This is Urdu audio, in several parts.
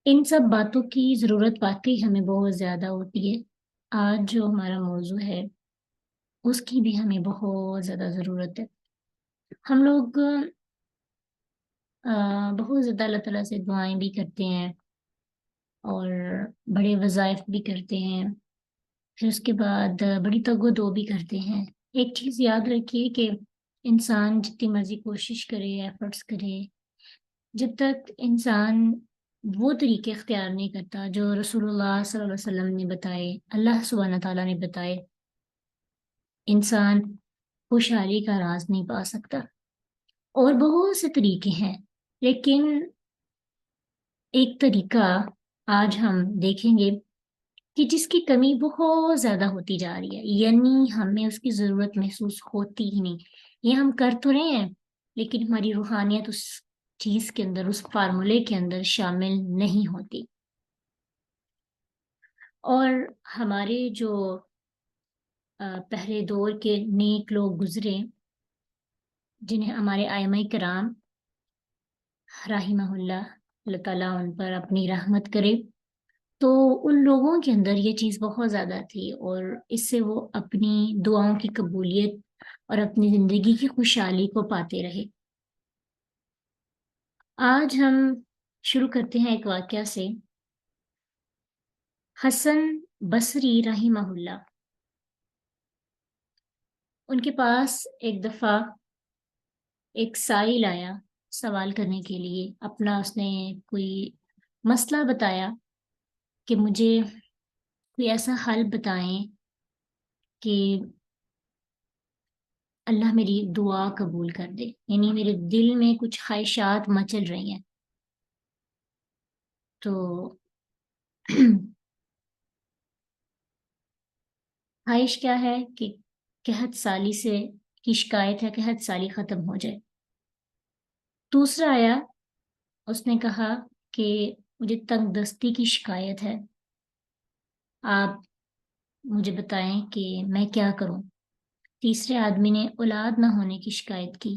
ان سب باتوں کی ضرورت واقعی ہمیں بہت زیادہ ہوتی ہے۔ آج جو ہمارا موضوع ہے اس کی بھی ہمیں بہت زیادہ ضرورت ہے۔ ہم لوگ بہت زیادہ اللہ تعالیٰ سے دعائیں بھی کرتے ہیں اور بڑے وظائف بھی کرتے ہیں، پھر اس کے بعد بڑی تگ و دو بھی کرتے ہیں۔ ایک چیز یاد رکھیے کہ انسان جتنی مرضی کوشش کرے، ایفرٹس کرے، جب تک انسان وہ طریقے اختیار نہیں کرتا جو رسول اللہ صلی اللہ علیہ وسلم نے بتائے، اللہ سبحانہ تعالیٰ نے بتائے، انسان خوشحالی کا راز نہیں پا سکتا۔ اور بہت سے طریقے ہیں، لیکن ایک طریقہ آج ہم دیکھیں گے کہ جس کی کمی بہت زیادہ ہوتی جا رہی ہے، یعنی ہمیں اس کی ضرورت محسوس ہوتی ہی نہیں۔ یہ ہم کر تو رہے ہیں لیکن ہماری روحانیت اس چیز کے اندر، اس فارمولے کے اندر شامل نہیں ہوتی۔ اور ہمارے جو پہلے دور کے نیک لوگ گزرے، جنہیں ہمارے ائمہ کرام رحمہ اللہ تعالیٰ ان پر اپنی رحمت کرے، تو ان لوگوں کے اندر یہ چیز بہت زیادہ تھی اور اس سے وہ اپنی دعاؤں کی قبولیت اور اپنی زندگی کی خوشحالی کو پاتے رہے۔ آج ہم شروع کرتے ہیں ایک واقعہ سے۔ حسن بصری رحمہ اللہ، ان کے پاس ایک دفعہ ایک سائل آیا سوال کرنے کے لیے، اپنا اس نے کوئی مسئلہ بتایا کہ مجھے کوئی ایسا حل بتائیں کہ اللہ میری دعا قبول کر دے، یعنی میرے دل میں کچھ خواہشات مچل رہی ہیں۔ تو خواہش کیا ہے کہ قحط سالی سے کی شکایت ہے، قحط سالی ختم ہو جائے۔ دوسرا آیا، اس نے کہا کہ مجھے تنگ دستی کی شکایت ہے، آپ مجھے بتائیں کہ میں کیا کروں۔ تیسرے آدمی نے اولاد نہ ہونے کی شکایت کی۔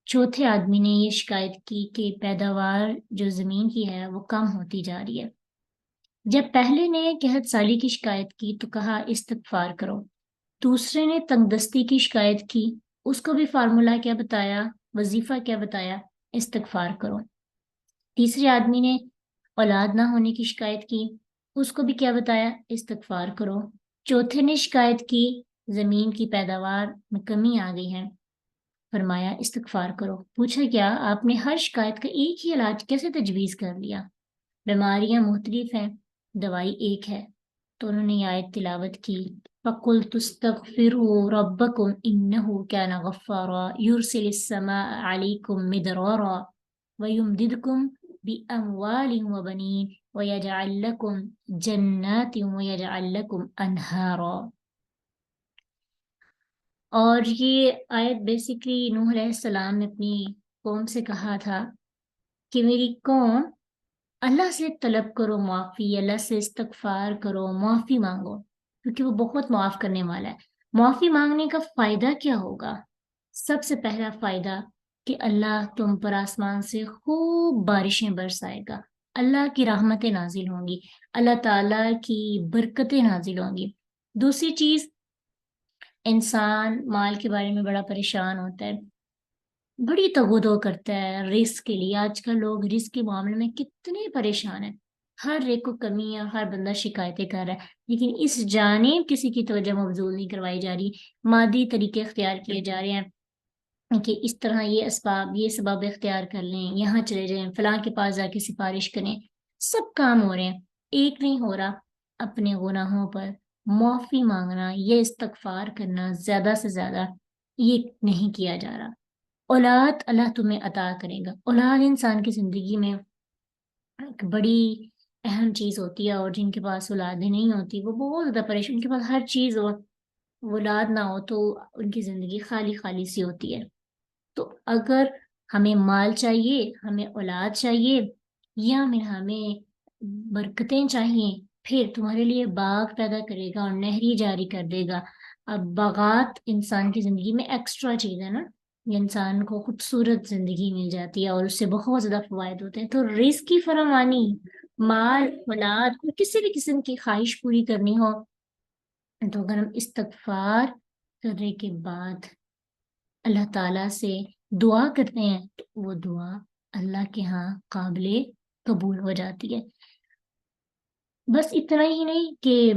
چوتھے آدمی نے یہ شکایت کی کہ پیداوار جو زمین کی ہے وہ کم ہوتی جا رہی ہے۔ جب پہلے نے قحط سالی کی شکایت کی تو کہا استغفار کرو۔ دوسرے نے تنگ دستی کی شکایت کی، اس کو بھی فارمولا کیا بتایا، وظیفہ کیا بتایا، استغفار کرو۔ تیسرے آدمی نے اولاد نہ ہونے کی شکایت کی، اس کو بھی کیا بتایا، استغفار کرو۔ چوتھے نے شکایت کی زمین کی پیداوار میں کمی آ گئی ہے، فرمایا استغفار کرو۔ پوچھا کیا آپ نے ہر شکایت کا ایک ہی علاج کیسے تجویز کر لیا؟ بیماریاں مختلف ہیں، دوائی ایک ہے۔ تو انہوں نے یہ آیت تلاوت کی، فَقُلْتُ اسْتَغْفِرُوا رَبَّكُمْ إِنَّهُ كَانَ غَفَّارًا يُرْسِلِ السَّمَاءَ عَلَيْكُمْ مِدْرَارًا وَيُمْدِدْكُمْ بِأَمْوَالٍ وَبَنِينَ وَيَجْعَلْ لَكُمْ جَنَّاتٍ وَيَجْعَلْ لَكُمْ أَنْهَارًا۔ اور یہ آیت بیسیکلی نوح علیہ السلام نے اپنی قوم سے کہا تھا کہ میری قوم، اللہ سے طلب کرو معافی، اللہ سے استغفار کرو، معافی مانگو، کیونکہ وہ بہت معاف کرنے والا ہے۔ معافی مانگنے کا فائدہ کیا ہوگا؟ سب سے پہلا فائدہ کہ اللہ تم پر آسمان سے خوب بارشیں برسائے گا، اللہ کی رحمتیں نازل ہوں گی، اللہ تعالیٰ کی برکتیں نازل ہوں گی۔ دوسری چیز، انسان مال کے بارے میں بڑا پریشان ہوتا ہے، بڑی تگودو کرتا ہے رزق کے لیے۔ آج کل لوگ رزق کے معاملے میں کتنے پریشان ہیں، ہر ایک کو کمی ہے، ہر بندہ شکایتیں کر رہا ہے، لیکن اس جانب کسی کی توجہ مبذول نہیں کروائی جا رہی۔ مادی طریقے اختیار کیے جا رہے ہیں کہ اس طرح یہ سبب اختیار کر لیں، یہاں چلے جائیں، فلاں کے پاس جا کے سفارش کریں، سب کام ہو رہے ہیں، ایک نہیں ہو رہا۔ اپنے گناہوں پر معافی مانگنا، یہ استغفار کرنا زیادہ سے زیادہ یہ نہیں کیا جا رہا۔ اولاد اللہ تمہیں عطا کرے گا، اولاد انسان کی زندگی میں ایک بڑی اہم چیز ہوتی ہے، اور جن کے پاس اولادیں نہیں ہوتی وہ بہت زیادہ پریشان، ان کے پاس ہر چیز ہو، اولاد نہ ہو تو ان کی زندگی خالی خالی سی ہوتی ہے۔ تو اگر ہمیں مال چاہیے، ہمیں اولاد چاہیے، یا ہمیں برکتیں چاہیے، پھر تمہارے لیے باغ پیدا کرے گا اور نہری جاری کر دے گا۔ اب باغات انسان کی زندگی میں ایکسٹرا چیز ہے نا، یہ انسان کو خوبصورت زندگی مل جاتی ہے اور اس سے بہت زیادہ فوائد ہوتے ہیں۔ تو رزق کی فراوانی مال اولاد اور کسی بھی قسم کی خواہش پوری کرنی ہو، تو اگر ہم استغفار کرنے کے بعد اللہ تعالیٰ سے دعا کرتے ہیں تو وہ دعا اللہ کے ہاں قابل قبول ہو جاتی ہے۔ بس اتنا ہی نہیں کہ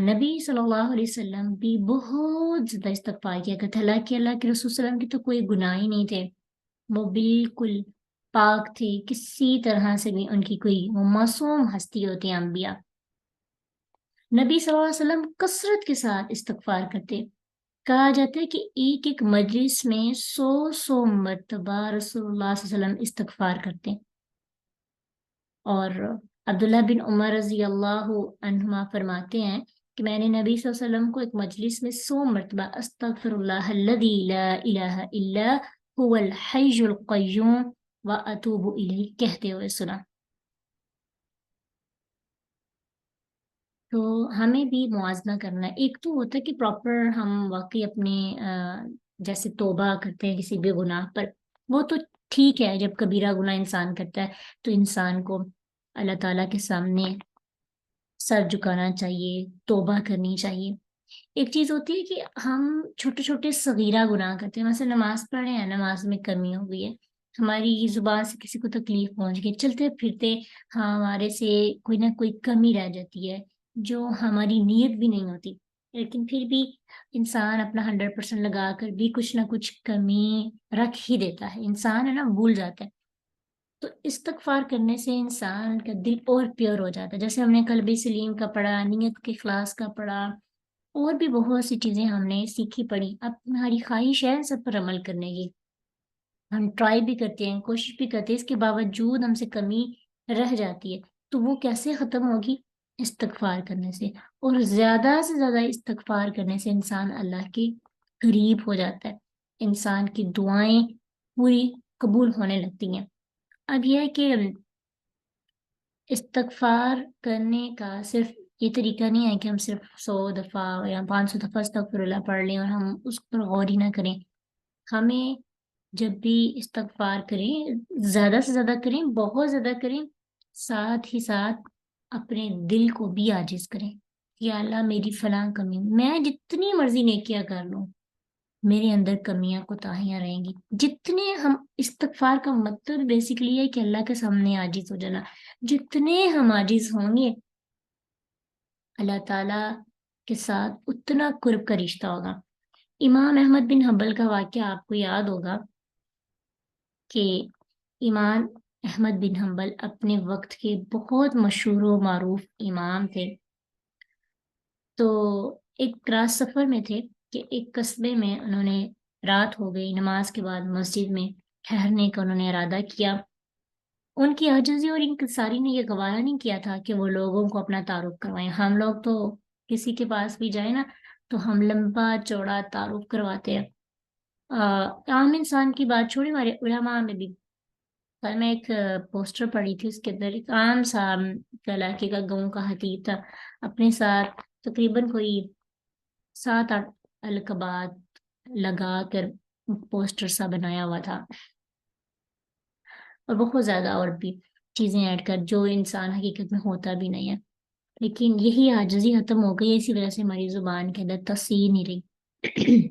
نبی صلی اللہ علیہ وسلم بھی بہت زیادہ استغفار کیا کرتے، حالانکہ اللہ کے رسول صلی اللہ علیہ وسلم کے تو کوئی گناہ ہی نہیں تھے، وہ بالکل پاک تھے، کسی طرح سے بھی ان کی کوئی، وہ معصوم ہستی ہوتی ہیں انبیاء۔ نبی صلی اللہ علیہ وسلم کثرت کے ساتھ استغفار کرتے، کہا جاتا ہے کہ ایک ایک مجلس میں 100 مرتبہ رسول اللہ صلی اللہ علیہ وسلم استغفار کرتے۔ اور عبداللہ بن عمر رضی اللہ عنہما فرماتے ہیں کہ میں نے نبی صلی اللہ علیہ وسلم کو ایک مجلس میں 100 مرتبہ استغفر اللہ الذی لا الہ الا هو الحی القیوم واتوب الیہ کہتے ہوئے سنا۔ تو ہمیں بھی موازنہ کرنا ہے، ایک تو ہوتا ہے کہ پراپر ہم واقعی اپنے جیسے توبہ کرتے ہیں کسی بھی گناہ پر، وہ تو ٹھیک ہے، جب کبیرہ گناہ انسان کرتا ہے تو انسان کو اللہ تعالیٰ کے سامنے سر جھکانا چاہیے، توبہ کرنی چاہیے۔ ایک چیز ہوتی ہے کہ ہم چھوٹے چھوٹے صغیرہ گناہ کرتے ہیں، مثلا نماز پڑھے ہیں، نماز میں کمی ہو گئی ہے، ہماری زبان سے کسی کو تکلیف پہنچ گئی، چلتے پھرتے ہاں ہمارے سے کوئی نہ کوئی کمی رہ جاتی ہے جو ہماری نیت بھی نہیں ہوتی، لیکن پھر بھی انسان اپنا 100% لگا کر بھی کچھ نہ کچھ کمی رکھ ہی دیتا ہے، انسان ہے نا، بھول جاتا ہے۔ تو استغفار کرنے سے انسان کا دل اور پیور ہو جاتا ہے، جیسے ہم نے قلب سلیم کا پڑھا، نیت کے اخلاص کا پڑھا، اور بھی بہت سی چیزیں ہم نے سیکھی پڑھی۔ اب ہماری خواہش ہے سب پر عمل کرنے کی، ہم ٹرائی بھی کرتے ہیں، کوشش بھی کرتے ہیں، اس کے باوجود ہم سے کمی رہ جاتی ہے، تو وہ کیسے ختم ہوگی؟ استغفار کرنے سے، اور زیادہ سے زیادہ استغفار کرنے سے انسان اللہ کے قریب ہو جاتا ہے، انسان کی دعائیں پوری قبول ہونے لگتی ہیں۔ اب یہ ہے کہ استغفار کرنے کا صرف یہ طریقہ نہیں ہے کہ ہم صرف 100 دفعہ یا 500 دفعہ استغفر اللہ پڑھ لیں اور ہم اس پر غور ہی نہ کریں۔ ہمیں جب بھی استغفار کریں، زیادہ سے زیادہ کریں، بہت زیادہ کریں، ساتھ ہی ساتھ اپنے دل کو بھی عاجز کریں، یا اللہ میری فلاں کمی، میں جتنی مرضی نیکیاں کر لوں میرے اندر کمیاں کوتاہیاں رہیں گی۔ جتنے ہم استغفار کا مطلب بیسیکلی ہے کہ اللہ کے سامنے عاجز ہو جانا، جتنے ہم عاجز ہوں گے اللہ تعالیٰ کے ساتھ اتنا قرب کا رشتہ ہوگا۔ امام احمد بن حنبل کا واقعہ آپ کو یاد ہوگا کہ امام احمد بن حنبل اپنے وقت کے بہت مشہور و معروف امام تھے۔ تو ایک رات سفر میں تھے کہ ایک قصبے میں انہوں نے، رات ہو گئی، نماز کے بعد مسجد میں ٹھہرنے کا انہوں نے ارادہ کیا۔ ان کی عاجزی اور انکساری نے یہ گوارا نہیں کیا تھا کہ وہ لوگوں کو اپنا تعارف کروائیں۔ ہم لوگ تو کسی کے پاس بھی جائیں نا تو ہم لمبا چوڑا تعارف کرواتے ہیں، عام انسان کی بات چھوڑی، ہمارے علماء میں بھی۔ کل میں ایک پوسٹر پڑھی تھی، اس کے اندر ایک عام سا علاقے کا گاؤں کا خطیب تھا، اپنے ساتھ تقریباً کوئی 7-8 القابات لگا کر پوسٹر سا بنایا ہوا تھا، اور بہت زیادہ اور بھی چیزیں ایڈ کر، جو انسان حقیقت میں ہوتا بھی نہیں ہے، لیکن یہی عاجزی ختم ہو گئی، اسی وجہ سے ہماری زبان کے اندر تصحیح نہیں رہی۔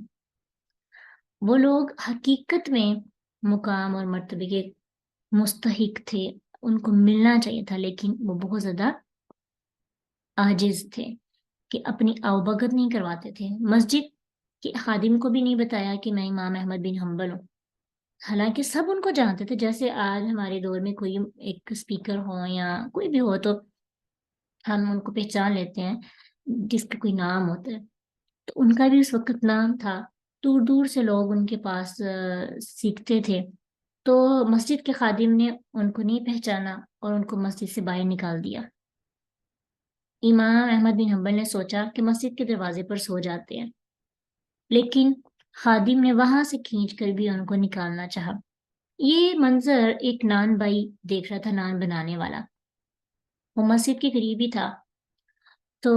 وہ لوگ حقیقت میں مقام اور مرتبے کے مستحق تھے، ان کو ملنا چاہیے تھا، لیکن وہ بہت زیادہ عاجز تھے کہ اپنی آوبگت نہیں کرواتے تھے۔ مسجد کے خادم کو بھی نہیں بتایا کہ میں امام احمد بن حنبل ہوں، حالانکہ سب ان کو جانتے تھے۔ جیسے آج ہمارے دور میں کوئی ایک اسپیکر ہو یا کوئی بھی ہو تو ہم ان کو پہچان لیتے ہیں جس کا کوئی نام ہوتا ہے، تو ان کا بھی اس وقت نام تھا، دور دور سے لوگ ان کے پاس سیکھتے تھے۔ تو مسجد کے خادم نے ان کو نہیں پہچانا اور ان کو مسجد سے باہر نکال دیا۔ امام احمد بن حنبل نے سوچا کہ مسجد کے دروازے پر سو جاتے ہیں، لیکن خادم نے وہاں سے کھینچ کر بھی ان کو نکالنا چاہا۔ یہ منظر ایک نان بھائی دیکھ رہا تھا، نان بنانے والا، وہ مسجد کے قریب ہی تھا، تو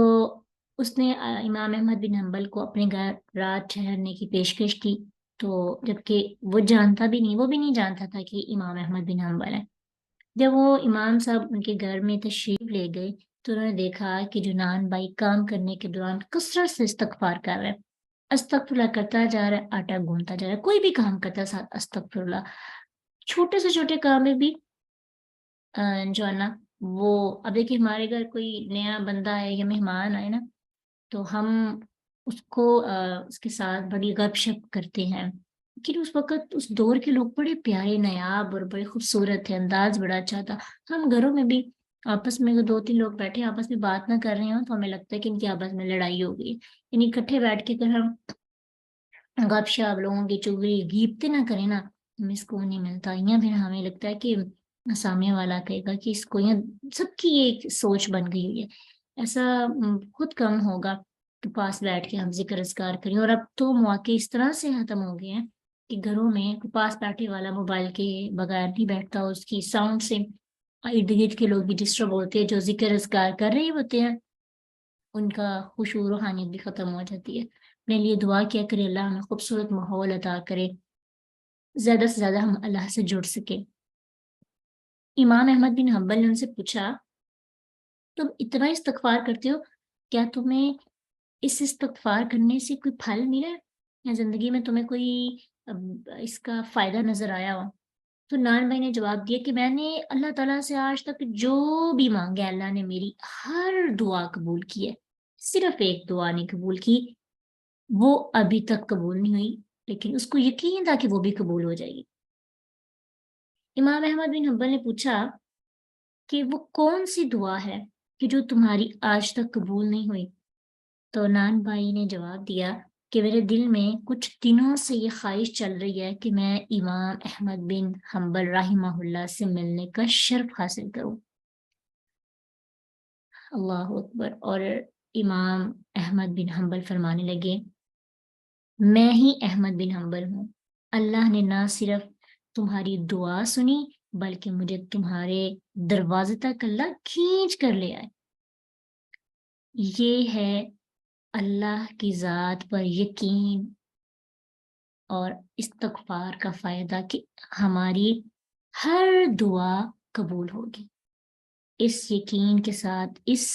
اس نے امام احمد بن حنبل کو اپنے گھر رات ٹھہرنے کی پیشکش کی، تو جبکہ وہ جانتا بھی نہیں، وہ بھی نہیں جانتا تھا کہ امام احمد بن حنبل ہے۔ جب وہ امام صاحب ان کے گھر میں تشریف لے گئے تو انہوں نے دیکھا کہ جنان بھائی کام کرنے کے دوران کثرت سے استغفار کر رہا ہے، استغفر اللہ کرتا جا رہا ہے، آٹا گونتا جا رہا ہے، کوئی بھی کام کرتا ہے ساتھ استغفر اللہ، چھوٹے سے چھوٹے کام میں بھی جو ہے نا وہ، اب دیکھیے ہمارے گھر کوئی نیا بندہ ہے یا مہمان آئے نا تو ہم اس کو اس کے ساتھ بڑی گپ شپ کرتے ہیں، لیکن اس وقت اس دور کے لوگ بڑے پیارے نایاب اور بڑے خوبصورت تھے، انداز بڑا اچھا تھا۔ ہم گھروں میں بھی آپس میں اگر دو تین لوگ بیٹھے آپس میں بات نہ کر رہے ہوں تو ہمیں لگتا ہے کہ ان کی آپس میں لڑائی ہو گئی، یعنی اکٹھے بیٹھ کے اگر ہم گپ شپ لوگوں کی چگلی گیپتے نہ کریں نا ہمیں سکون نہیں ملتا، یا پھر ہمیں لگتا ہے کہ سامنے والا کہے گا کہ اس کو یہ سب کی ایک سوچ بن گئی ہوئی ہے، ایسا خود کم ہوگا کہ پاس بیٹھ کے ہم ذکر اذکار کریں۔ اور اب تو مواقع اس طرح سے ختم ہو گئے ہیں کہ گھروں میں پاس بیٹھے والا موبائل کے بغیر نہیں بیٹھتا، اس کی ساؤنڈ سے ارد گرد کے لوگ بھی ڈسٹرب ہوتے ہیں، جو ذکر اذکار کر رہے ہوتے ہیں ان کا خشوع و روحانیت بھی ختم ہو جاتی ہے۔ اپنے لیے دعا کیا کرے اللہ ہمیں خوبصورت ماحول عطا کرے، زیادہ سے زیادہ ہم اللہ سے جڑ سکے۔ امام احمد بن حنبل نے ان سے پوچھا تم اتنا استغفار کرتے ہو، کیا تمہیں اس استغفار کرنے سے کوئی پھل ملا ہے یا زندگی میں تمہیں کوئی اس کا فائدہ نظر آیا ہو؟ تو نان بھائی نے جواب دیا کہ میں نے اللہ تعالیٰ سے آج تک جو بھی مانگے اللہ نے میری ہر دعا قبول کی ہے، صرف ایک دعا نہیں قبول کی، وہ ابھی تک قبول نہیں ہوئی، لیکن اس کو یقین تھا کہ وہ بھی قبول ہو جائے گی۔ امام احمد بن حنبل نے پوچھا کہ وہ کون سی دعا ہے کہ جو تمہاری آج تک قبول نہیں ہوئی؟ تو نان بھائی نے جواب دیا کہ میرے دل میں کچھ دنوں سے یہ خواہش چل رہی ہے کہ میں امام احمد بن حنبل رحمہ اللہ سے ملنے کا شرف حاصل کروں۔ اللہ اکبر۔ اور امام احمد بن حنبل فرمانے لگے میں ہی احمد بن حنبل ہوں، اللہ نے نہ صرف تمہاری دعا سنی بلکہ مجھے تمہارے دروازے تک اللہ کھینچ کر لے آئے۔ یہ ہے اللہ کی ذات پر یقین اور استغفار کا فائدہ کہ ہماری ہر دعا قبول ہوگی۔ اس یقین کے ساتھ، اس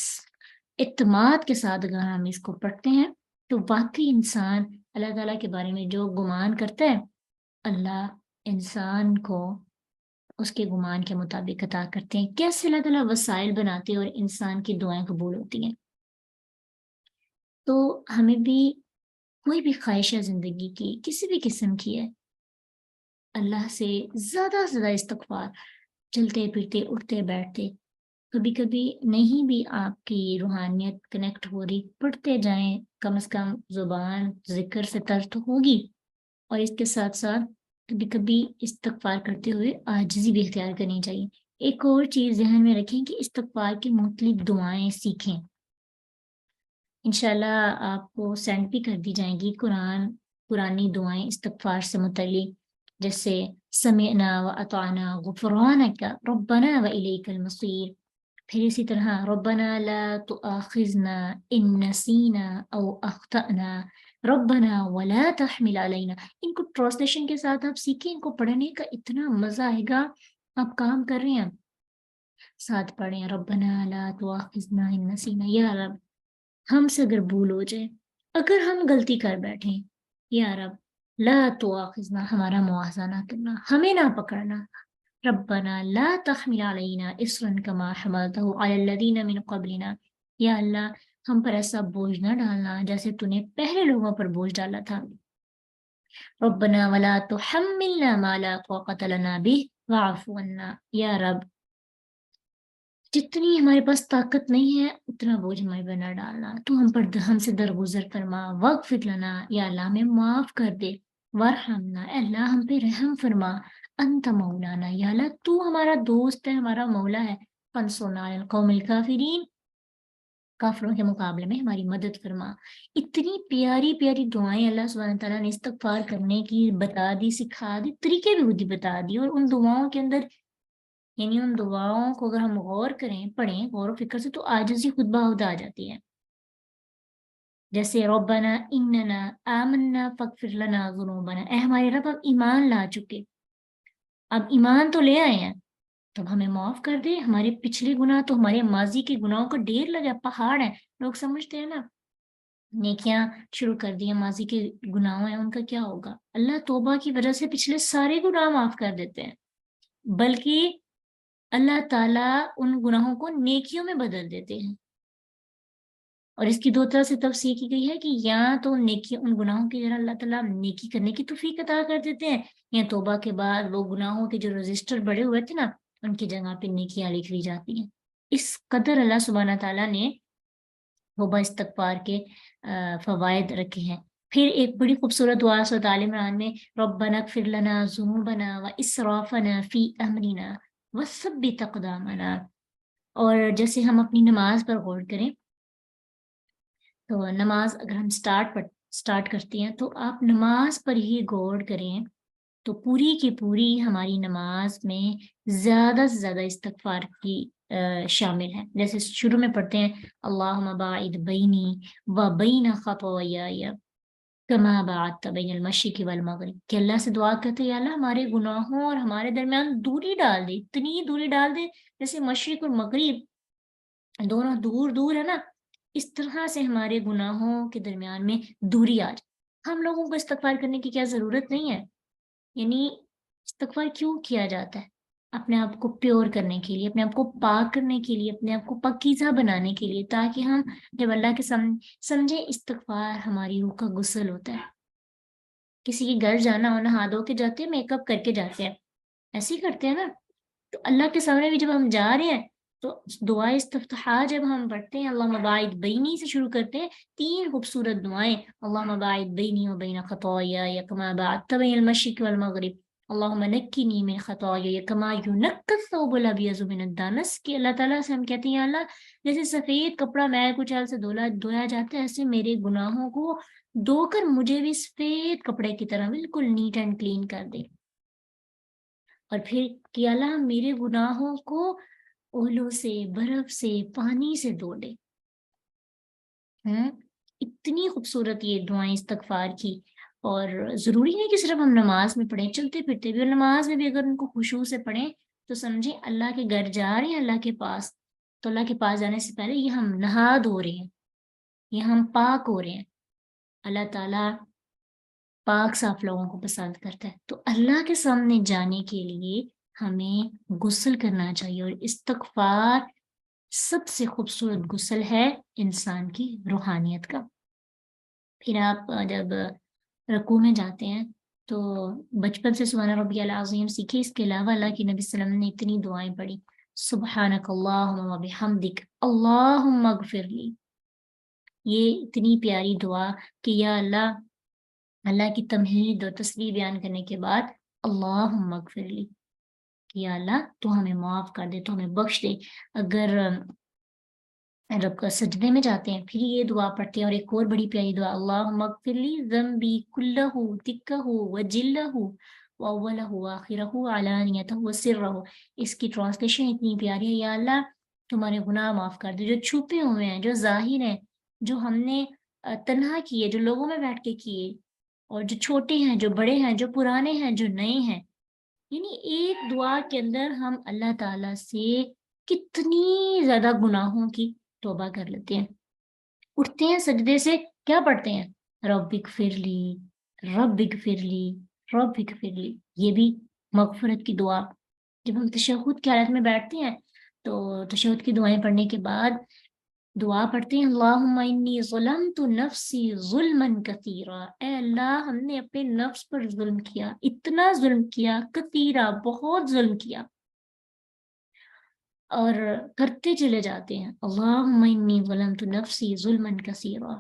اعتماد کے ساتھ اگر ہم اس کو پڑھتے ہیں تو واقعی انسان اللہ تعالیٰ کے بارے میں جو گمان کرتا ہے اللہ انسان کو اس کے گمان کے مطابق عطا کرتے ہیں۔ کیسے اللہ تعالیٰ وسائل بناتے ہیں اور انسان کی دعائیں قبول ہوتی ہیں۔ تو ہمیں بھی کوئی بھی خواہش ہے زندگی کی کسی بھی قسم کی ہے، اللہ سے زیادہ سے زیادہ استغفار، چلتے پھرتے اٹھتے بیٹھتے، کبھی کبھی نہیں بھی آپ کی روحانیت کنیکٹ ہو رہی، پڑھتے جائیں، کم از کم زبان ذکر سے تر تو ہوگی، اور اس کے ساتھ ساتھ کبھی کبھی استغفار کرتے ہوئے عاجزی بھی اختیار کرنی چاہیے۔ ایک اور چیز ذہن میں رکھیں کہ استغفار کی مختلف دعائیں سیکھیں، انشاءاللہ آپ کو سینڈ بھی کر دی جائیں گی پرانی دعائیں استغفار سے متعلق، جیسے سمعنا و اطعنا غفرانک ربنا و الیک المصیر، پھر اسی طرح ربنا لا تؤاخذنا ان نسینا او اخطأنا ربنا ولا تحمل علینا۔ ان کو ٹرانسلیشن کے ساتھ آپ سیکھیں، ان کو پڑھنے کا اتنا مزہ آئے گا۔ آپ کام کر رہے ہیں ساتھ پڑھیں ربنا لا تؤاخذنا ان نسینا، یا رب ہم سے اگر بھول ہو جائے، اگر ہم غلطی کر بیٹھیں، یا رب لا تؤاخذنا ہمارا مواخذہ نہ کرنا، ہمیں نہ پکڑنا، ربنا لا تحمل علینا اصرا کما حملته علی الذین من قبلنا، یا اللہ ہم پر ایسا بوجھ نہ ڈالنا جیسے تو نے پہلے لوگوں پر بوجھ ڈالا تھا، ربنا ولا تحملنا ما لا طاقة لنا به واعف عنا، یا رب جتنی ہمارے پاس طاقت نہیں ہے اتنا بوجھ ہمارے پر نہ ڈالنا، تو ہم سے درگزر فرما، واغفر لنا یا اللہ ہمیں معاف کر دے، وارحمنا اے اللہ ہم پہ رحم فرما، انت مولانا یا اللہ تو ہمارا دوست ہے، ہمارا مولا ہے، فانصرنا علی القوم الکافرین کافروں کے مقابلے میں ہماری مدد فرما۔ اتنی پیاری پیاری دعائیں اللہ سبحانہ تعالیٰ نے استغفار کرنے کی بتا دی، سکھا دی، طریقے بھی خود ہی بتا دی، اور ان دعاؤں کے اندر یعنی ان دعاؤں کو اگر ہم غور کریں، پڑھیں غور و فکر سے، تو عاجزی خود بخود آ جاتی ہے، جیسے ربنا اننا آمنا فاغفر لنا ذنوبنا، اے ہمارے رب اب ایمان لا چکے، اب ایمان تو لے آئے ہیں، تب ہمیں معاف کر دے. ہمارے پچھلے گناہ تو ہمارے ماضی کے گناہوں کا ڈھیر لگا پہاڑ ہے. لوگ سمجھتے ہیں نا نیکیاں شروع کر دی ہیں ماضی کے گناہوں ہیں ان کا کیا ہوگا. اللہ توبہ کی وجہ سے پچھلے سارے گناہ معاف کر دیتے ہیں، بلکہ اللہ تعالیٰ ان گناہوں کو نیکیوں میں بدل دیتے ہیں. اور اس کی دو طرح سے تفسیر کی گئی ہے کہ یا تو نیکی ان گناہوں کی جگہ اللہ تعالیٰ نیکی کرنے کی توفیق عطا کر دیتے ہیں، یا توبہ کے بعد وہ گناہوں کے جو رجسٹر بڑے ہوئے تھے نا ان کی جگہ پہ نیکیاں لکھ لی جاتی ہیں. اس قدر اللہ سبحانہ تعالیٰ نے توبہ استغفار کے فوائد رکھے ہیں. پھر ایک بڑی خوبصورت دعا سورۃ آل عمران میں ربنا اغفر لنا ذنوبنا واسرافنا فی امرنا وثبت اقدامنا. اور جیسے ہم اپنی نماز پر غور کریں تو نماز اگر ہم سٹارٹ کرتے ہیں تو آپ نماز پر ہی غور کریں تو پوری کی پوری ہماری نماز میں زیادہ سے زیادہ استغفار کی شامل ہے. جیسے شروع میں پڑھتے ہیں اللہم باعد بینی و بین خطایائی کما باعدت بین المشرق والمغرب، کہ اللہ سے دعا کرتے ہیں یا اللہ ہمارے گناہوں اور ہمارے درمیان دوری ڈال دے، اتنی دوری ڈال دے جیسے مشرق اور مغرب دونوں دور دور ہے نا، اس طرح سے ہمارے گناہوں کے درمیان میں دوری آ جائے. ہم لوگوں کو استغفار کرنے کی کیا ضرورت نہیں ہے. یعنی استغفار کیوں کیا جاتا ہے؟ اپنے آپ کو پیور کرنے کے لیے، اپنے آپ کو پاک کرنے کے لیے، اپنے آپ کو پاکیزہ بنانے کے لیے، تاکہ ہم جب اللہ کے سمجھے استغفار ہماری روح کا غسل ہوتا ہے. کسی کے گھر جانا ہو نہا دھو کے جاتے ہیں، میک اپ کر کے جاتے ہیں، ایسے ہی کرتے ہیں نا. تو اللہ کے سامنے بھی جب ہم جا رہے ہیں تو دعا استفتاح جب ہم پڑھتے ہیں اللہم باعد بینی سے شروع کرتے ہیں، 3 خوبصورت دعائیں اللہم باعد بینی و بین خطایائی کما باعدت بین المشرق والمغرب اللہم نقنی من خطایائی کما ینقی الثوب الابیض من الدنس، کہ اللہ تعالیٰ سے ہم کہتے ہیں اللہ جیسے سفید کپڑا میں کچھ سے دھویا جاتا ہے ایسے میرے گناہوں کو دھو کر مجھے بھی سفید کپڑے کی طرح بالکل نیٹ اینڈ کلین کر دے. اور پھر کہ اللہ میرے گناہوں کو اولوں سے، برف سے، پانی سے دھو دے. اتنی خوبصورت یہ دعائیں استغفار کی. اور ضروری نہیں کہ صرف ہم نماز میں پڑھیں، چلتے پھرتے بھی، اور نماز میں بھی اگر ان کو خشوع سے پڑھیں تو سمجھیں اللہ کے گھر جا رہے ہیں اللہ کے پاس، تو اللہ کے پاس جانے سے پہلے یہ ہم نہا دھو رہے ہیں، یہ ہم پاک ہو رہے ہیں. اللہ تعالیٰ پاک صاف لوگوں کو پسند کرتا ہے. تو اللہ کے سامنے جانے کے لیے ہمیں غسل کرنا چاہیے، اور استغفار سب سے خوبصورت غسل ہے انسان کی روحانیت کا. پھر آپ جب رکوع میں جاتے ہیں تو بچپن سے سبحان ربی العظیم سیکھے. اس کے علاوہ اللہ کی نبی صلی اللہ علیہ وسلم نے اتنی دعائیں پڑھی، سبحانک اللہم و بحمدک اللہم اغفر لی. یہ اتنی پیاری دعا کہ یا اللہ کی تمہید اور تسبیح بیان کرنے کے بعد اللہم اغفر لی، کہ یا اللہ تو ہمیں معاف کر دے، تو ہمیں بخش دے. اگر رب کا سجدے میں جاتے ہیں پھر یہ دعا پڑھتے ہیں. اور ایک اور بڑی پیاری دعا اللہم اغفر لی ذنبی کلہ دکہ وجلہ واولہ وآخرہ علانیتہ وسرہ. اس کی ٹرانسلیشن اتنی پیاری ہے، یا اللہ تمہارے گناہ معاف کر دے، جو چھپے ہوئے ہیں، جو ظاہر ہیں، جو ہم نے تنہا کیے، جو لوگوں میں بیٹھ کے کیے، اور جو چھوٹے ہیں، جو بڑے ہیں، جو پرانے ہیں، جو نئے ہیں. یعنی ایک دعا کے اندر ہم اللہ تعالیٰ سے کتنی زیادہ گناہوں کی توبہ کر لیتے ہیں. اٹھتے ہیں سجدے سے کیا پڑھتے ہیں؟ رب اغفر لی، رب اغفر لی، رب اغفر لی. یہ بھی مغفرت کی دعا. جب ہم تشہد کی حالت میں بیٹھتے ہیں تو تشہد کی دعائیں پڑھنے کے بعد دعا پڑھتے ہیں اللہم انی ظلمت نفسی ظلما کثیرا. اے اللہ ہم نے اپنے نفس پر ظلم کیا، اتنا ظلم کیا، کثیرا بہت ظلم کیا، اور کرتے چلے جاتے ہیں. اللہم انی ظلمت نفسی ظلما کثیرا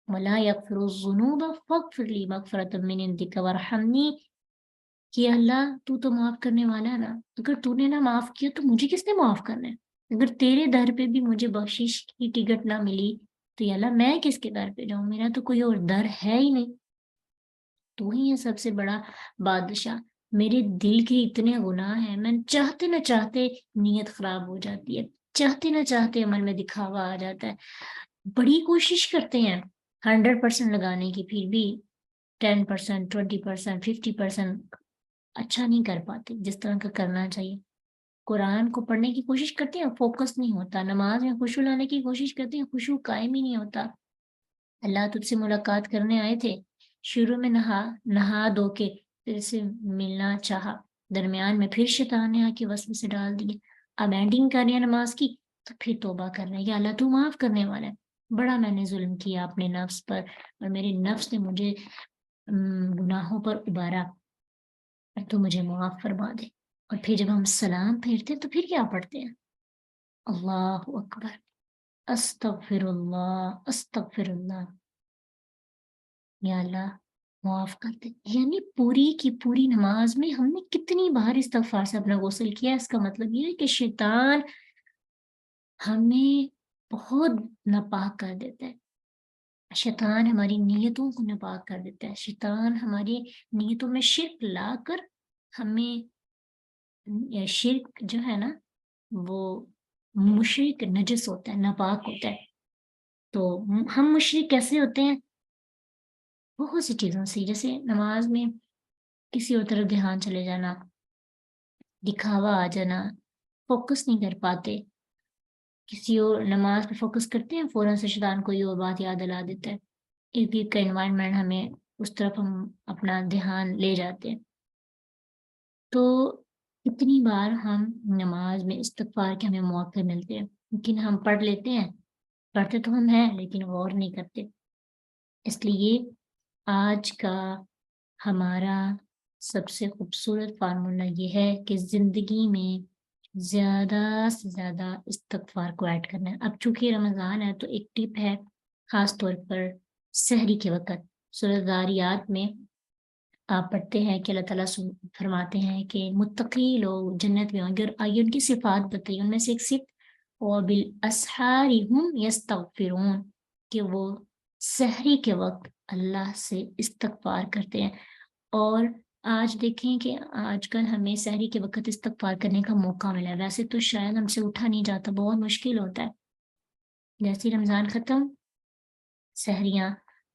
ولا یغفر الذنوب فاغفر لی مغفرۃ من عندک وارحمنی، کہ اللہ تو معاف کرنے والا ہے نا، اگر تو نے نہ معاف کیا تو مجھے کس نے معاف کرنا ہے. اگر تیرے در پہ بھی مجھے بخشش کی ٹکٹ نہ ملی تو یا اللہ میں کس کے در پہ جاؤں، میرا تو کوئی اور در ہے ہی نہیں. تو ہی ہے سب سے بڑا بادشاہ. میرے دل کے اتنے گناہ ہیں، میں چاہتے نہ چاہتے نیت خراب ہو جاتی ہے، چاہتے نہ چاہتے عمل میں دکھاوا آ جاتا ہے. بڑی کوشش کرتے ہیں 100% لگانے کی، پھر بھی 10%، 20%، 50% اچھا نہیں کر پاتے جس طرح کا کرنا چاہیے. قرآن کو پڑھنے کی کوشش کرتے ہیں فوکس نہیں ہوتا, نماز میں خشوع لانے کی کوشش کرتے ہیں خشوع قائم ہی نہیں ہوتا. اللہ تجھ سے ملاقات کرنے آئے تھے, شروع میں نہا دھو کے پھر سے ملنا چاہا, درمیان میں پھر شیطان نے آ کے وسوسے ڈال دیے, اب اینڈنگ کر رہے ہیں نماز کی تو پھر توبہ کر رہے ہیں, یا اللہ تو معاف کرنے والا ہے, بڑا میں نے ظلم کیا اپنے نفس پر اور میرے نفس نے مجھے گناہوں پر ابارا, تو مجھے معاف فرما دے. اور پھر جب ہم سلام پھیرتے ہیں تو پھر کیا پڑھتے ہیں؟ اللہ اکبر, استغفر اللہ استغفر اللہ, یا اللہ معاف کر دے. یعنی پوری کی پوری نماز میں ہم نے کتنی بار استغفار سے اپنا غسل کیا. اس کا مطلب یہ ہے کہ شیطان ہمیں بہت ناپاک کر دیتا ہے, شیطان ہماری نیتوں کو ناپاک کر دیتا ہے, شیطان ہماری نیتوں میں شرک لا کر ہمیں, شرک جو ہے نا وہ مشرک نجس ہوتا ہے, ناپاک ہوتا ہے. تو ہم مشرک کیسے ہوتے ہیں؟ بہت سی چیزوں سے, جیسے نماز میں کسی اور طرف دھیان چلے جانا, دکھاوا آ جانا, فوکس نہیں کر پاتے, کسی اور نماز پہ فوکس کرتے ہیں فوراً سے شیطان کوئی اور بات یاد دلا دیتا ہے, ارد گرد کا انوائرمنٹ ہمیں اس طرف ہم اپنا دھیان لے جاتے ہیں. تو اتنی بار ہم نماز میں استغفار کے ہمیں موقع ملتے ہیں, لیکن ہم پڑھ لیتے ہیں, پڑھتے تو ہم ہیں لیکن غور نہیں کرتے. اس لیے آج کا ہمارا سب سے خوبصورت فارمولہ یہ ہے کہ زندگی میں زیادہ سے زیادہ استغفار کو ایڈ کرنا ہے. اب چونکہ رمضان ہے تو ایک ٹپ ہے, خاص طور پر سحری کے وقت سورۃ ذاریات میں آپ پڑھتے ہیں کہ اللہ تعالیٰ فرماتے ہیں کہ متقی لوگ جنت میں ہوں گے, اور آئیے ان کی صفات بتائیے. ان میں سے ایک صفت وَبِالْأَسْحَارِ هُمْ يَسْتَغْفِرُونَ, کہ وہ سحری کے وقت اللہ سے استغفار کرتے ہیں. اور آج دیکھیں کہ آج کل ہمیں سحری کے وقت استغفار کرنے کا موقع ملا ہے, ویسے تو شاید ہم سے اٹھا نہیں جاتا, بہت مشکل ہوتا ہے. جیسے رمضان ختم سحریاں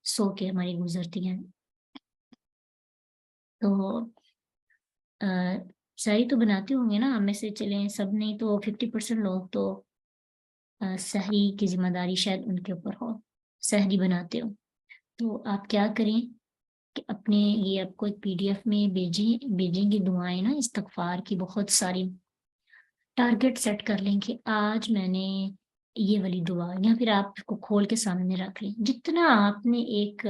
سو کے ہماری گزرتی ہیں. تو سحری تو بناتے ہوں گے نا ہم میں سے, چلیں سب نہیں تو 50% لوگ تو سحری کی ذمہ داری شاید ان کے اوپر ہو, سحری بناتے ہو. تو آپ کیا کریں کہ اپنے یہ آپ کو ایک PDF میں بھیجیں گے دعائیں نا استغفار کی, بہت ساری ٹارگٹ سیٹ کر لیں کہ آج میں نے یہ والی دعا, یا پھر آپ اس کو کھول کے سامنے رکھ لیں. جتنا آپ نے ایک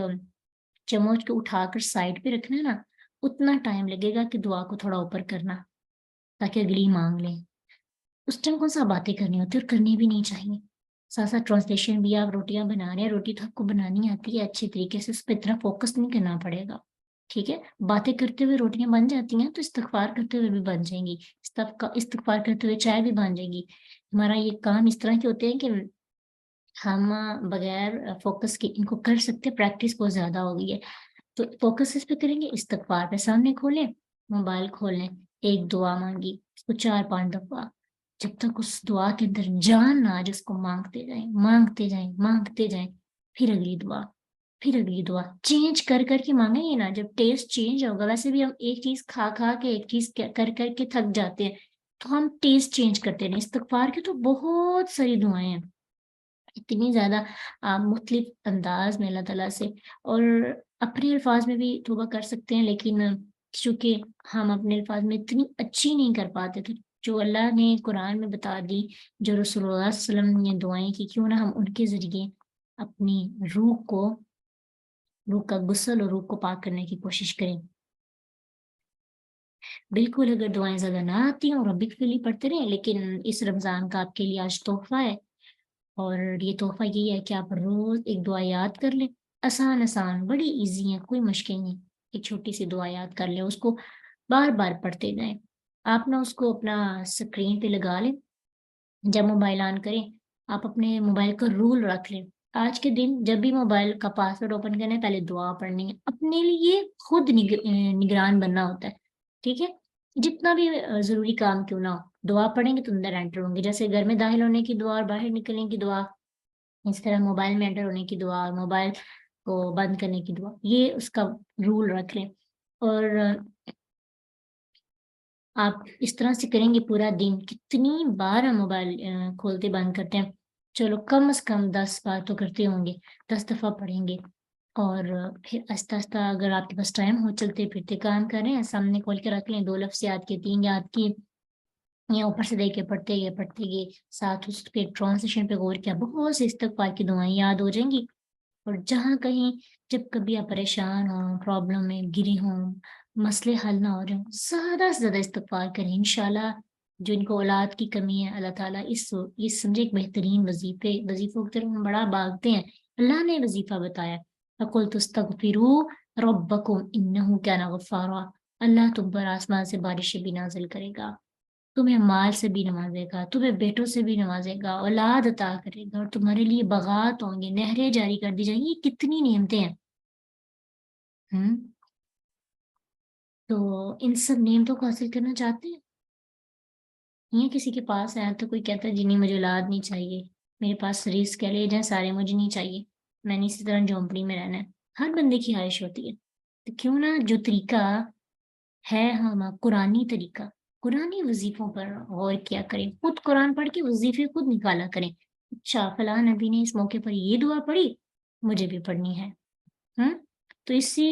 چمچ کو اٹھا کر سائڈ پہ رکھنا ہے نا, اتنا ٹائم لگے گا کہ دعا کو تھوڑا اوپر کرنا, تاکہ اگلی مانگ لیں. اس ٹائم کون سا باتیں کرنی ہوتی ہے, اور کرنی بھی نہیں چاہیے. ساتھ ساتھ ٹرانسلیشن بھی, آپ روٹیاں بنا رہے ہیں, روٹی تو آپ کو بنانی آتی ہے اچھی طریقے سے, اس پہ اتنا فوکس نہیں کرنا پڑے گا, ٹھیک ہے. باتیں کرتے ہوئے روٹیاں بن جاتی ہیں تو استغفار کرتے ہوئے بھی بن جائیں گی, استغفار کرتے ہوئے چائے بھی بن جائے گی. ہمارا یہ کام اس طرح کے ہوتے ہیں کہ ہم بغیر فوکس کے ان کو کر سکتے, پریکٹس بہت زیادہ ہو گئی ہے. تو فوکس اس پہ کریں گے, استغفار پہ سامنے کھولیں, موبائل کھولیں, ایک دعا مانگی, اس کو 4-5 دفعہ, جب تک اس دعا کے اندر جان نہ آ جائے اس کو مانگتے جائیں مانگتے جائیں مانگتے جائیں. پھر اگلی دعا, پھر اگلی دعا, چینج کر کر کے مانگیں گے نا, جب ٹیسٹ چینج ہوگا. ویسے بھی ہم ایک چیز کھا کھا کے ایک چیز کر کر کے تھک جاتے ہیں, تو ہم ٹیسٹ چینج کرتے رہیں. استغفار کی تو بہت ساری دعائیں ہیں, اتنی زیادہ مختلف انداز میں اللہ تعالیٰ سے, اور اپنے الفاظ میں بھی توبہ کر سکتے ہیں, لیکن چونکہ ہم اپنے الفاظ میں اتنی اچھی نہیں کر پاتے, تو جو اللہ نے قرآن میں بتا دی, جو رسول اللہ صلی اللہ علیہ وسلم نے دعائیں کی, کیوں نہ ہم ان کے ذریعے اپنی روح کا غسل اور روح کو پاک کرنے کی کوشش کریں. بالکل, اگر دعائیں زیادہ نہ آتی ہیں اور ربک فلی پڑھتے رہیں, لیکن اس رمضان کا آپ کے لیے آج تحفہ ہے, اور یہ تحفہ یہی ہے کہ آپ روز ایک دعا یاد کر لیں. آسان بڑی ایزی ہے, کوئی مشکل نہیں. ایک چھوٹی سی دعا یاد کر لیں, اس کو بار بار پڑھتے جائیں. آپ نا اس کو اپنا اسکرین پہ لگا لیں, جب موبائل آن کریں آپ اپنے موبائل کا رول رکھ لیں, آج کے دن جب بھی موبائل کا پاسورڈ اوپن کرنا ہے پہلے دعا پڑھنی ہے. اپنے لیے خود نگران بننا ہوتا ہے, ٹھیک ہے. جتنا بھی ضروری کام کیوں نہ ہو, دعا پڑھیں گے تو اندر انٹر ہوں گے. جیسے گھر میں داخل ہونے کی دعا اور باہر نکلنے کی دعا, اس طرح موبائل میں انٹر ہونے کی دعا اور موبائل کو بند کرنے کی دعا, یہ اس کا رول رکھ لیں. اور آپ اس طرح سے کریں گے پورا دن، کتنی بار ہم موبائل کھولتے بند کرتے ہیں، چلو کم از کم 10 بار تو کرتے ہوں گے، 10 دفعہ پڑھیں گے، اور پھر آہستہ آہستہ اگر آپ کے پاس ٹائم ہو چلتے پھرتے کام کر رہے ہیں، سامنے کھول کے رکھ لیں، 2 لفظ یاد کیے، 3 یاد کیے، یا اوپر سے دیکھ کے پڑھتے گئے، ساتھ اس پہ ٹرانسلیشن پہ غور کیا، بہت سے استغفار کی دعائیں یاد ہو جائیں گی۔ اور جہاں کہیں جب کبھی آپ پریشان ہوں، پرابلم میں گری ہوں، مسئلے حل نہ ہو رہے ہوں، زیادہ سے زیادہ استغفار کریں، انشاءاللہ جو ان کو اولاد کی کمی ہے، اللہ تعالیٰ اس سمجھے ایک بہترین وظیفوں کی طرف ہم بڑا بھاگتے ہیں، اللہ نے وظیفہ بتایا، فَقُلْتُ اسْتَغْفِرُوا رَبَّكُمْ إِنَّهُ كَانَ غَفَّارًا، اللہ تم پر آسمان سے بارشیں بھی نازل کرے گا، تمہیں مال سے بھی نوازے گا، تمہیں بیٹوں سے بھی نوازے گا، اولاد عطا کرے گا، اور تمہارے لیے باغات ہوں گے، نہریں جاری کر دی جائیں گی، یہ کتنی نعمتیں ہیں۔ ہم تو ان سب نعمتوں کو حاصل کرنا چاہتے ہیں، یہ کسی کے پاس ہے تو کوئی کہتا ہے جی نہیں مجھے اولاد نہیں چاہیے، میرے پاس رزق ہے لے جائیں سارے، مجھے نہیں چاہیے، میں نے اسی طرح جھونپڑی میں رہنا ہے، ہر بندے کی خواہش ہوتی ہے، تو کیوں نہ جو طریقہ ہے ہم قرآنی طریقہ، قرآنی وظیفوں پر غور کیا کریں، خود قرآن پڑھ کے وظیفے خود نکالا کریں، اچھا فلاں نبی نے اس موقع پر یہ دعا پڑھی، مجھے بھی پڑھنی ہے، تو اس سے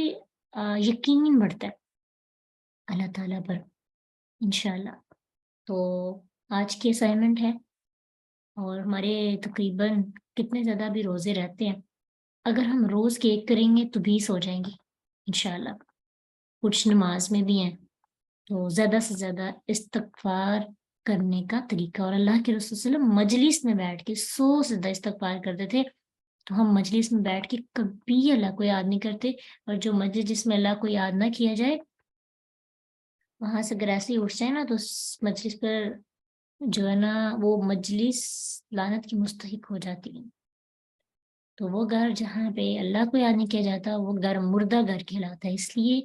یقین بڑھتا ہے اللہ تعالیٰ پر انشاءاللہ۔ تو آج کی اسائنمنٹ ہے، اور ہمارے تقریباً کتنے زیادہ بھی روزے رہتے ہیں، اگر ہم روز کے ایک کریں گے تو 20 ہو جائیں گے انشاءاللہ، کچھ نماز میں بھی ہیں، تو زیادہ سے زیادہ استغفار کرنے کا طریقہ، اور اللہ کے رسول صلی اللہ علیہ وسلم مجلس میں بیٹھ کے 100 سے زیادہ استغفار کرتے تھے، تو ہم مجلس میں بیٹھ کے کبھی اللہ کو یاد نہیں کرتے، اور جو مجلس جس میں اللہ کو یاد نہ کیا جائے وہاں سے اگر ایسے ہی اٹھ جائے نا تو اس مجلس پر جو ہے نا وہ مجلس لعنت کی مستحق ہو جاتی ہے، تو وہ گھر جہاں پہ اللہ کو یاد نہیں کیا جاتا وہ گھر مردہ گھر کہلاتا ہے، اس لیے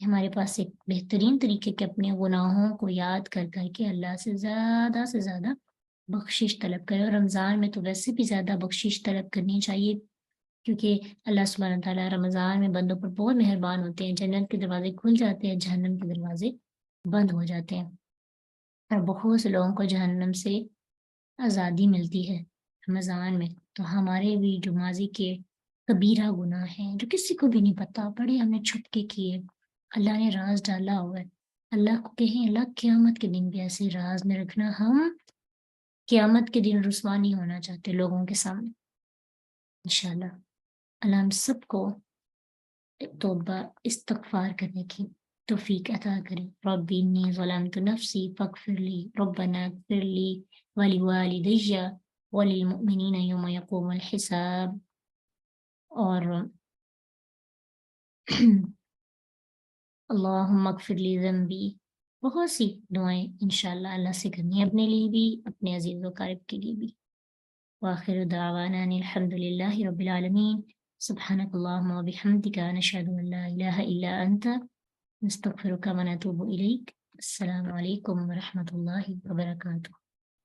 ہمارے پاس ایک بہترین طریقے کے اپنے گناہوں کو یاد کر کے اللہ سے زیادہ بخشش طلب کرے، اور رمضان میں تو ویسے بھی زیادہ بخشش طلب کرنی چاہیے، کیونکہ اللہ سبحانہ تعالیٰ رمضان میں بندوں پر بہت مہربان ہوتے ہیں، جنت کے دروازے کھل جاتے ہیں، جہنم کے دروازے بند ہو جاتے ہیں، اور بہت سے لوگوں کو جہنم سے آزادی ملتی ہے رمضان میں، تو ہمارے بھی جو ماضی کے کبیرہ گناہ ہیں جو کسی کو بھی نہیں پتا، بڑے ہم نے چھپ کے کیے، اللہ نے راز ڈالا ہوا ہے، اللہ کو کہیں اللہ قیامت کے دن بھی ایسے راز میں رکھنا، ہم قیامت کے دن رسوا نہیں ہونا چاہتے لوگوں کے سامنے انشاءاللہ، اللہ ہم سب کو توبہ استغفار کرنے کی توفیق عطا کرے، رب انی ظلمت نفسی فاغفر لی ربنا اغفر لی ولوالدی وللمؤمنین یوم یقوم الحساب، اور اللہم اغفر لی ذنبی، بہت سی دعائیں انشاءاللہ اللہ سے کرنی ہے، اپنے لیے بھی اپنے عزیز و قارب کے لیے بھی، وآخر دعوانا ان الحمد للہ رب العالمین، سبحانک اللہم وبحمدک نشہد ان لا الہ الا انت نستغفرک ونتوب الیک، السلام علیکم ورحمۃ اللہ وبرکاتہ۔